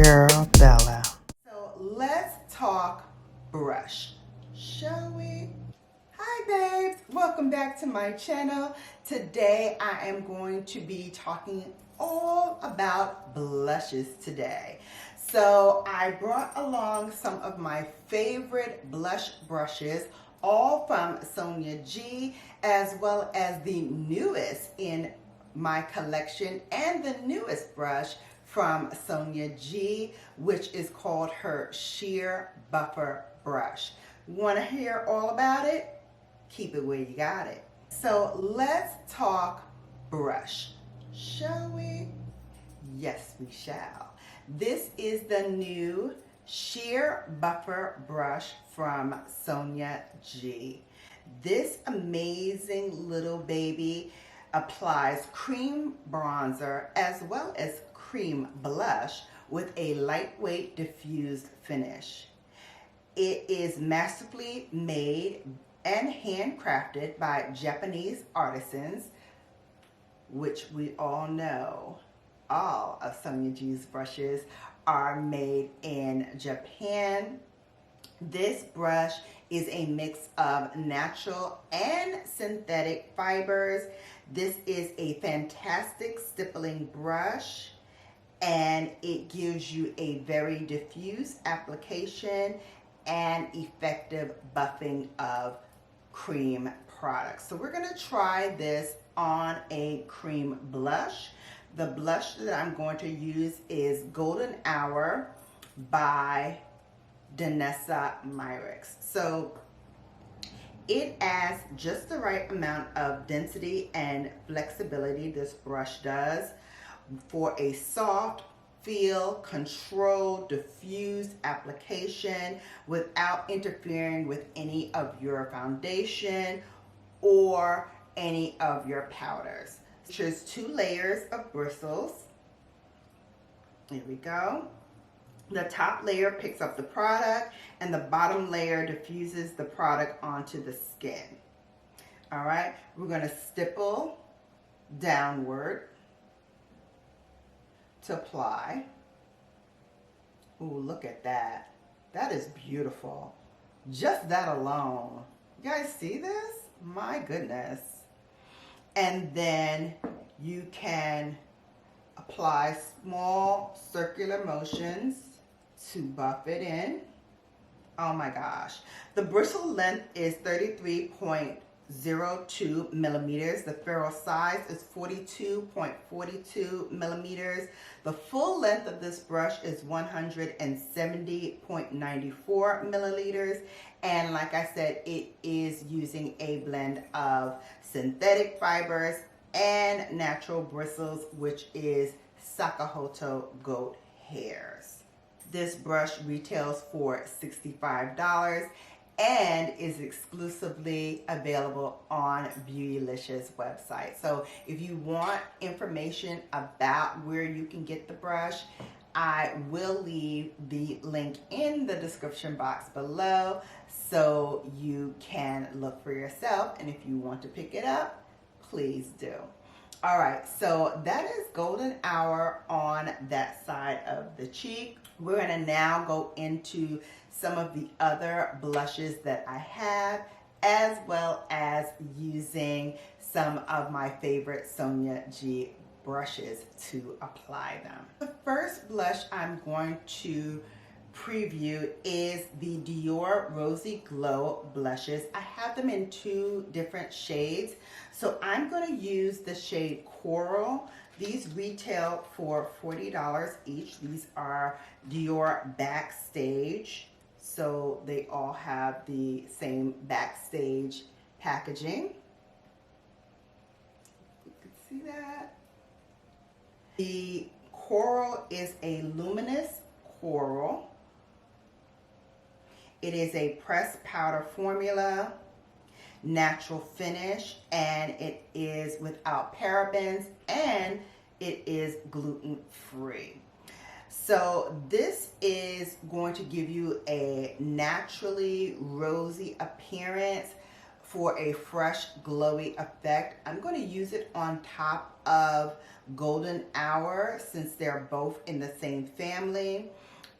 Girl Bella. So let's talk brush, shall we? Hi babes, welcome back to my channel. Today I am going to be talking all about blushes today. So I brought along some of my favorite blush brushes, all from Sonia G, as well as the newest in my collection and the newest brush from Sonia G, which is called her Sheer Buffer brush. Want to hear all about it? Keep it where you got it. So let's talk brush, shall we? Yes, we shall. This is the new Sheer Buffer brush from Sonia G. This amazing little baby applies cream bronzer as well as cream blush with a lightweight diffused finish. It is masterfully made and handcrafted by Japanese artisans, which we all know. All of Sonia G's brushes are made in Japan. This brush is a mix of natural and synthetic fibers. This is a fantastic stippling brush, and it gives you a very diffuse application and effective buffing of cream products. So we're gonna try this on a cream blush. The blush that I'm going to use is Golden Hour by Danessa Myricks. So it adds just the right amount of density and flexibility, this brush does, for a soft feel, controlled, diffused application without interfering with any of your foundation or any of your powders. Features 2 layers of bristles. Here we go. The top layer picks up the product and the bottom layer diffuses the product onto the skin. All right, we're going to stipple downward to apply. Ooh, look at that. That is beautiful. Just that alone. You guys see this? My goodness. And then you can apply small circular motions to buff it in. Oh my gosh. The bristle length is 33.02 millimeters. The ferrule size is 42.42 millimeters. The full length of this brush is 170.94 milliliters. And like I said, it is using a blend of synthetic fibers and natural bristles, which is Sakahoto goat hairs. This brush retails for $65 and is exclusively available on Beautylicious website. So if you want information about where you can get the brush, I will leave the link in the description box below so you can look for yourself. And if you want to pick it up, please do. All right, so that is Golden Hour on that side of the cheek. We're gonna now go into some of the other blushes that I have, as well as using some of my favorite Sonia G brushes to apply them. The first blush I'm going to preview is the Dior Rosy Glow blushes. I have them in 2 different shades. So I'm going to use the shade Coral. These retail for $40 each. These are Dior Backstage. So they all have the same Backstage packaging. You can see that. The Coral is a luminous coral. It is a pressed powder formula, natural finish, and it is without parabens, and it is gluten-free. So this is going to give you a naturally rosy appearance for a fresh glowy effect. I'm going to use it on top of Golden Hour since they're both in the same family,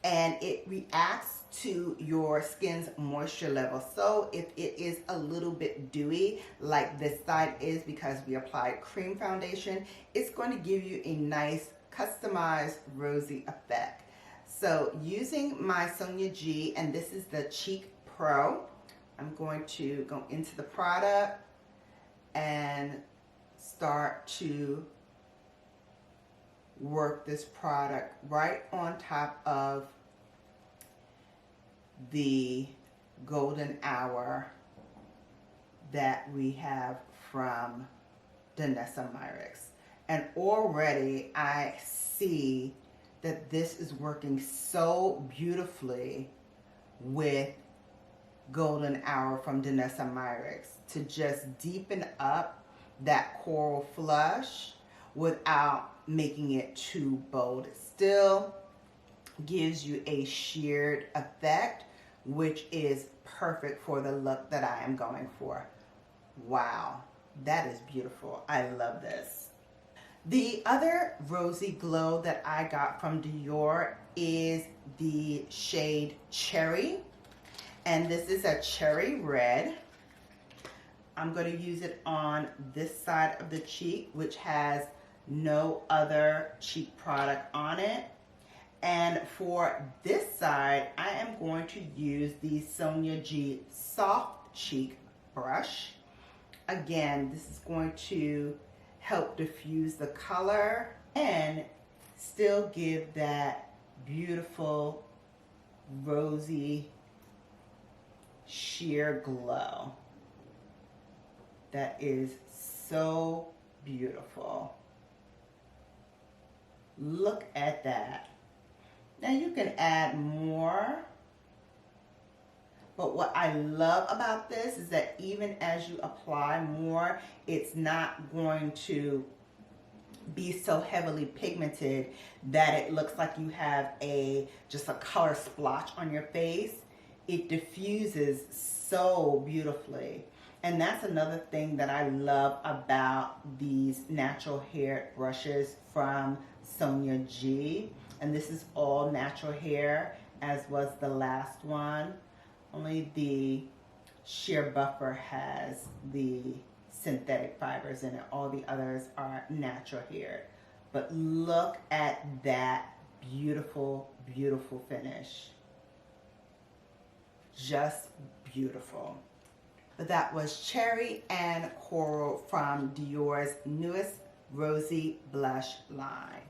and it reacts to your skin's moisture level. So if it is a little bit dewy like this side is because we applied cream foundation, it's going to give you a nice customized rosy effect. So using my Sonia G, and this is the Cheek Pro, I'm going to go into the product and start to work this product right on top of the Golden Hour that we have from Danessa Myricks. And already I see that this is working so beautifully with Golden Hour from Danessa Myricks to just deepen up that coral flush without making it too bold. It still gives you a sheared effect, which is perfect for the look that I am going for. Wow, that is beautiful. I love this. The other rosy glow that I got from Dior is the shade Cherry, and this is a cherry red. I'm going to use it on this side of the cheek, which has no other cheek product on it. And for this side, I am going to use the Sonia G Soft Cheek Brush. Again, this is going to help diffuse the color and still give that beautiful rosy sheer glow. That is so beautiful. Look at that. Now you can add more, but what I love about this is that even as you apply more, it's not going to be so heavily pigmented that it looks like you have just a color splotch on your face. It diffuses so beautifully. And that's another thing that I love about these natural hair brushes from Sonia G. And this is all natural hair, as was the last one. Only the Sheer Buffer has the synthetic fibers in it. All the others are natural hair. But look at that beautiful, beautiful finish. Just beautiful. But that was Cherry and Coral from Dior's newest Rosy Blush line.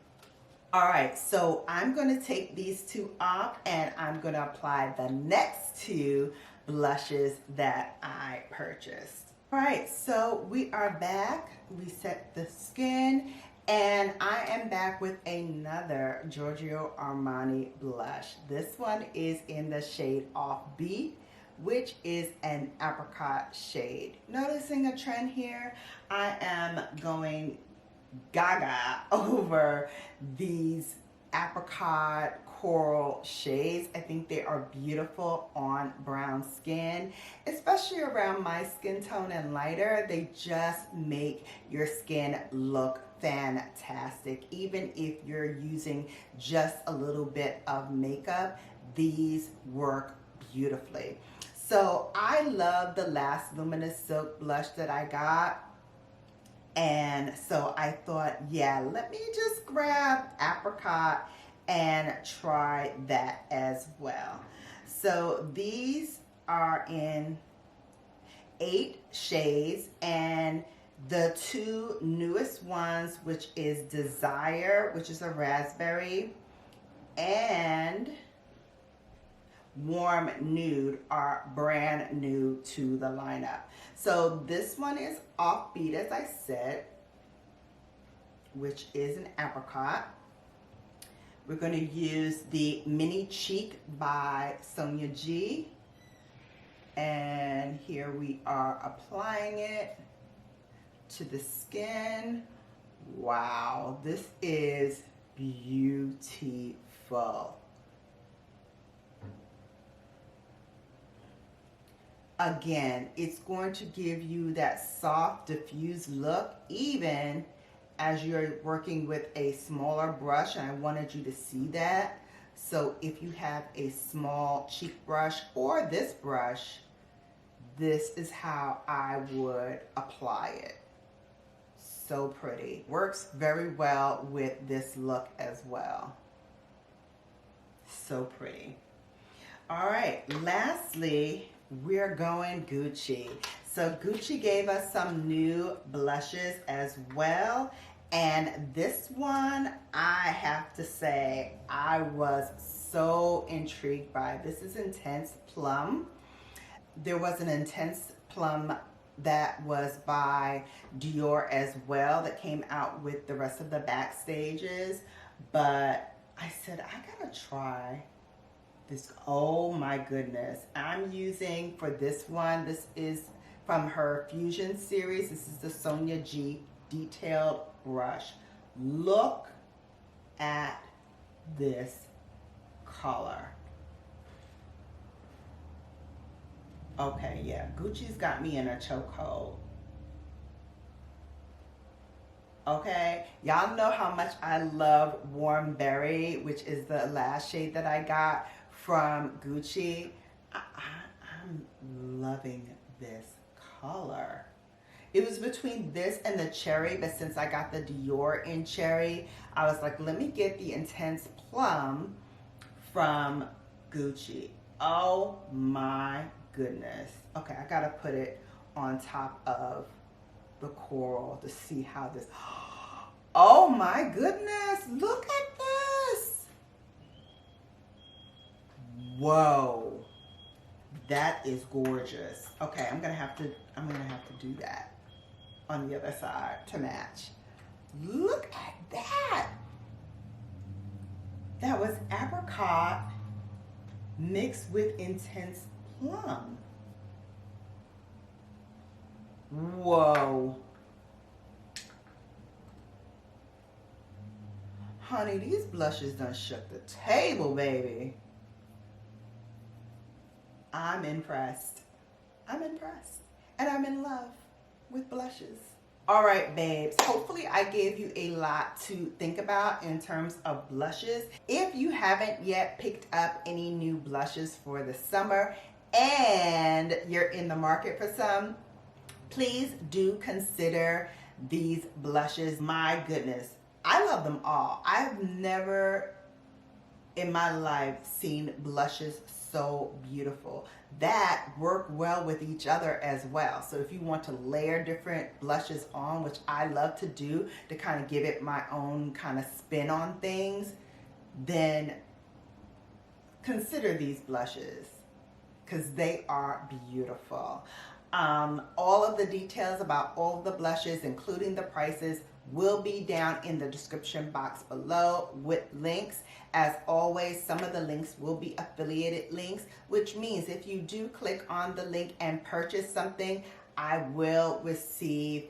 All right, so I'm going to take these two off and I'm going to apply the next two blushes that I purchased. All right, so we are back. Reset the skin, and I am back with another Giorgio Armani blush. This one is in the shade Offbeat, which is an apricot shade. Noticing a trend here? I am going gaga over these apricot coral shades. I think they are beautiful on brown skin, especially around my skin tone and lighter. They just make your skin look fantastic. Even if you're using just a little bit of makeup, these work beautifully. So I love the last Luminous Silk blush that I got. And so I thought, yeah, let me just grab apricot and try that as well. So these are in 8 shades, and the two newest ones, which is Desire, which is a raspberry, and Warm Nude, are brand new to the lineup. So this one is Offbeat, as I said, which is an apricot. We're going to use the Mini Cheek by Sonia G. And here we are applying it to the skin. Wow, this is beautiful. Again, it's going to give you that soft, diffused look, even as you're working with a smaller brush, and I wanted you to see that. So if you have a small cheek brush or this brush, this is how I would apply it. So pretty. Works very well with this look as well. So pretty. All right, lastly, we're going Gucci. So Gucci gave us some new blushes as well. And this one, I have to say, I was so intrigued by. This is Intense Plum. There was an Intense Plum that was by Dior as well that came out with the rest of the backstages. But I said, I gotta try this. Oh my goodness. I'm using for this one, this is from her Fusion series. This is the Sonia G Detailed Brush. Look at this color. Okay, yeah, Gucci's got me in a chokehold. Okay, y'all know how much I love Warm Berry, which is the last shade that I got from Gucci. I'm loving this color. It was between this and the cherry, but since I got the Dior in cherry, I was like, let me get the Intense Plum from Gucci. Oh my goodness. Okay, I gotta put it on top of the coral to see how this, oh my goodness, look at this. Whoa, that is gorgeous. Okay, I'm gonna have to do that on the other side to match. Look at that. That was Apricot mixed with Intense Plum. Whoa. Honey, these blushes done shook the table, baby. I'm impressed. I'm impressed. And I'm in love with blushes. All right, babes, hopefully I gave you a lot to think about in terms of blushes. If you haven't yet picked up any new blushes for the summer and you're in the market for some, please do consider these blushes. My goodness, I love them all. I've never in my life seen blushes so beautiful that work well with each other as well. So if you want to layer different blushes on, which I love to do to kind of give it my own kind of spin on things, then consider these blushes because they are beautiful. All of the details about all of the blushes, including the prices, will be down in the description box below with links. As always, some of the links will be affiliated links, which means if you do click on the link and purchase something, I will receive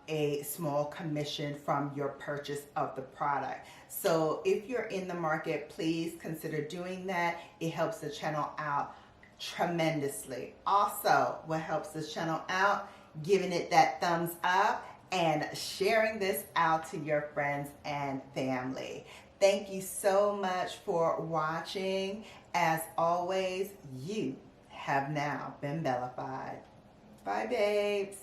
a small commission from your purchase of the product. So if you're in the market, please consider doing that. It helps the channel out tremendously. Also, what helps this channel out, giving it that thumbs up and sharing this out to your friends and family. Thank you so much for watching. As always, you have now been Bellafied. Bye, babes.